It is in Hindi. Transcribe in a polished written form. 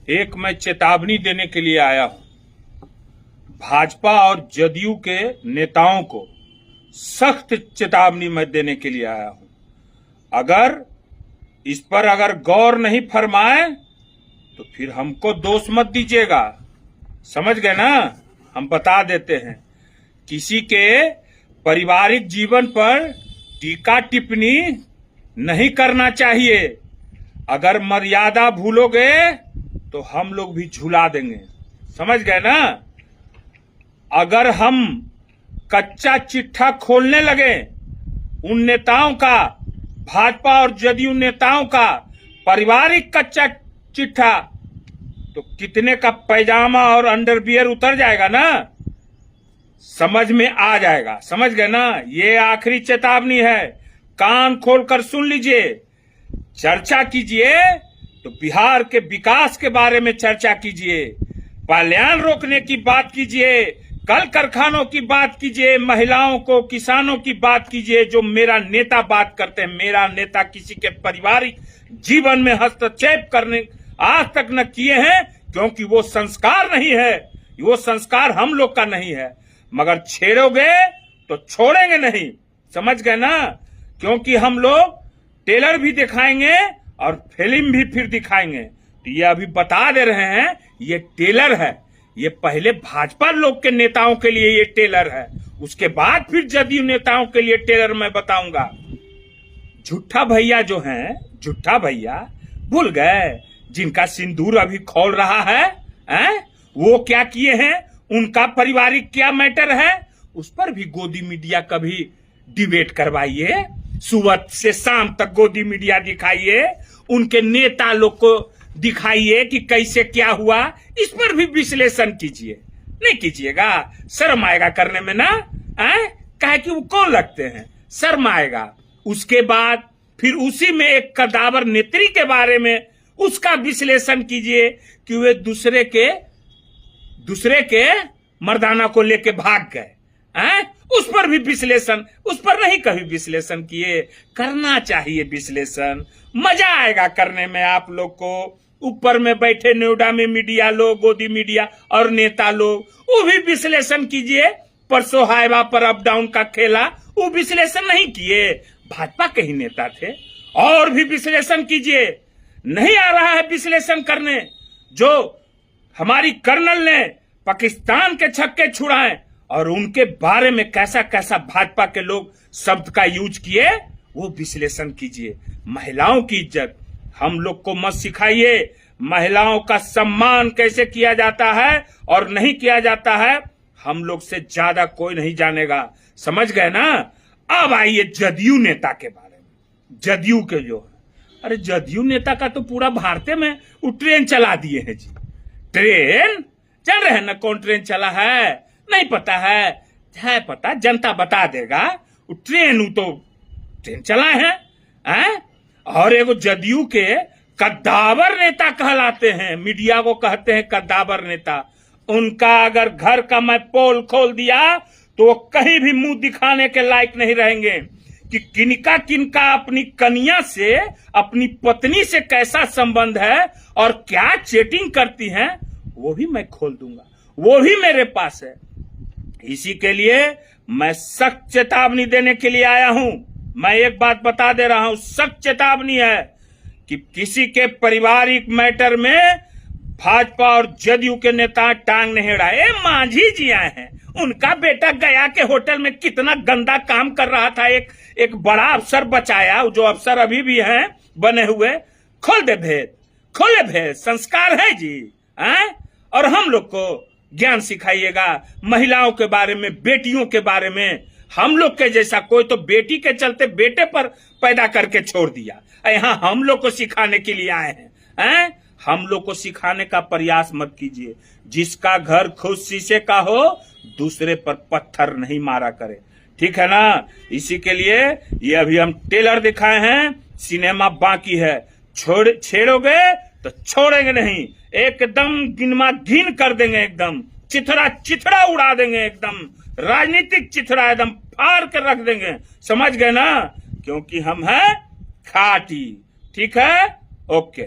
एक मैं चेतावनी देने के लिए आया हूं। भाजपा और जदयू के नेताओं को सख्त चेतावनी मैं देने के लिए आया हूं। अगर इस पर गौर नहीं फरमाए तो फिर हमको दोष मत दीजिएगा। समझ गए ना? हम बता देते हैं, किसी के पारिवारिक जीवन पर टीका टिप्पणी नहीं करना चाहिए। अगर मर्यादा भूलोगे तो हम लोग भी झुला देंगे। समझ गए ना? अगर हम कच्चा चिट्ठा खोलने लगे उन नेताओं का, भाजपा और जदयू नेताओं का पारिवारिक कच्चा चिट्ठा, तो कितने का पैजामा और अंडरवियर उतर जाएगा ना, समझ में आ जाएगा। समझ गए ना? ये आखिरी चेतावनी है, कान खोलकर सुन लीजिए। चर्चा कीजिए तो बिहार के विकास के बारे में चर्चा कीजिए, पलायन रोकने की बात कीजिए, कल कारखानों की बात कीजिए, महिलाओं को, किसानों की बात कीजिए, जो मेरा नेता बात करते हैं। मेरा नेता किसी के पारिवारिक जीवन में हस्तक्षेप करने आज तक न किए हैं, क्योंकि वो संस्कार नहीं है, वो संस्कार हम लोग का नहीं है। मगर छेड़ोगे तो छोड़ेंगे नहीं। समझ गए ना? क्योंकि हम लोग टेलर भी दिखाएंगे और फिल्म भी फिर दिखाएंगे। तो ये अभी बता दे रहे हैं, ये टेलर है। ये पहले भाजपा लोग के नेताओं के लिए ये टेलर है, उसके बाद फिर जदयू नेताओं के लिए टेलर मैं बताऊंगा। झूठा भैया जो हैं, झूठा भैया भूल गए जिनका सिंदूर अभी खोल रहा है, वो क्या किए हैं, उनका पारिवारिक क्या मैटर है, उस पर भी गोदी मीडिया कभी डिबेट करवाइए। सुबह से शाम तक गोदी मीडिया दिखाइए, उनके नेता लोग को दिखाइए कि कैसे क्या हुआ, इस पर भी विश्लेषण कीजिए। नहीं कीजिएगा, शर्म आएगा करने में ना, कहे कि वो कौन लगते हैं, शर्म आएगा। उसके बाद फिर उसी में एक कदावर नेत्री के बारे में उसका विश्लेषण कीजिए कि वे दूसरे के मर्दाना को लेके भाग गए, उस पर भी विश्लेषण, उस पर नहीं कभी विश्लेषण किए। करना चाहिए विश्लेषण, मजा आएगा करने में आप लोग को। ऊपर में बैठे नोएडा में मीडिया लोग, गोदी मीडिया और नेता लोग, वो भी विश्लेषण कीजिए। परसों हाईवा पर अप डाउन का खेला, वो विश्लेषण नहीं किए, भाजपा के ही नेता थे। और भी विश्लेषण कीजिए। नहीं आ रहा है विश्लेषण करने, जो हमारी कर्नल ने पाकिस्तान के छक्के छुड़ाए और उनके बारे में कैसा कैसा भाजपा के लोग शब्द का यूज किए, वो विश्लेषण कीजिए। महिलाओं की इज्जत हम लोग को मत सिखाइए। महिलाओं का सम्मान कैसे किया जाता है और नहीं किया जाता है, हम लोग से ज्यादा कोई नहीं जानेगा। समझ गए ना? अब आइए जदयू नेता के बारे में। जदयू के जो है, अरे जदयू नेता का तो पूरा भारत में वो ट्रेन चला दिए हैं जी। ट्रेन चल रहे हैं ना, कौन ट्रेन चला है नहीं पता है पता, जनता बता देगा। वो ट्रेन चलाए हैं, और एगो जदयू के कद्दावर नेता कहलाते हैं, मीडिया को कहते हैं कद्दावर नेता। उनका अगर घर का मैं पोल खोल दिया तो वो कहीं भी मुंह दिखाने के लायक नहीं रहेंगे कि किनका अपनी कन्या से, अपनी पत्नी से कैसा संबंध है और क्या चैटिंग करती हैं, वो भी मैं खोल दूंगा, वो भी मेरे पास है। इसी के लिए मैं सख्त चेतावनी देने के लिए आया हूं। मैं एक बात बता दे रहा हूं, सख्त चेतावनी है कि किसी के पारिवारिक मैटर में भाजपा और जदयू के नेता टांग नहीं अड़ाए। मांझी जी आए हैं, उनका बेटा गया के होटल में कितना गंदा काम कर रहा था, एक बड़ा अफसर बचाया, जो अफसर अभी भी हैं बने हुए। खोल दे भेद, खोले भेद, संस्कार है जी। और हम लोग को ज्ञान सिखाइएगा महिलाओं के बारे में, बेटियों के बारे में। हम लोग के जैसा कोई तो बेटी के चलते बेटे पर पैदा करके छोड़ दिया। यहाँ हम लोग को सिखाने के लिए आए हैं, हम लोग को सिखाने का प्रयास मत कीजिए। जिसका घर खुद शीशे का हो, दूसरे पर पत्थर नहीं मारा करे, ठीक है ना? इसी के लिए ये अभी हम टेलर दिखाए हैं, सिनेमा बाकी है। छेड़ोगे तो छोड़ेंगे नहीं, एकदम गिनमा गिन कर देंगे, एकदम चिथड़ा उड़ा देंगे, एकदम राजनीतिक चिथड़ा एकदम फाड़ कर रख देंगे। समझ गए ना? क्योंकि हम हैं खाटी। ठीक है, ओके।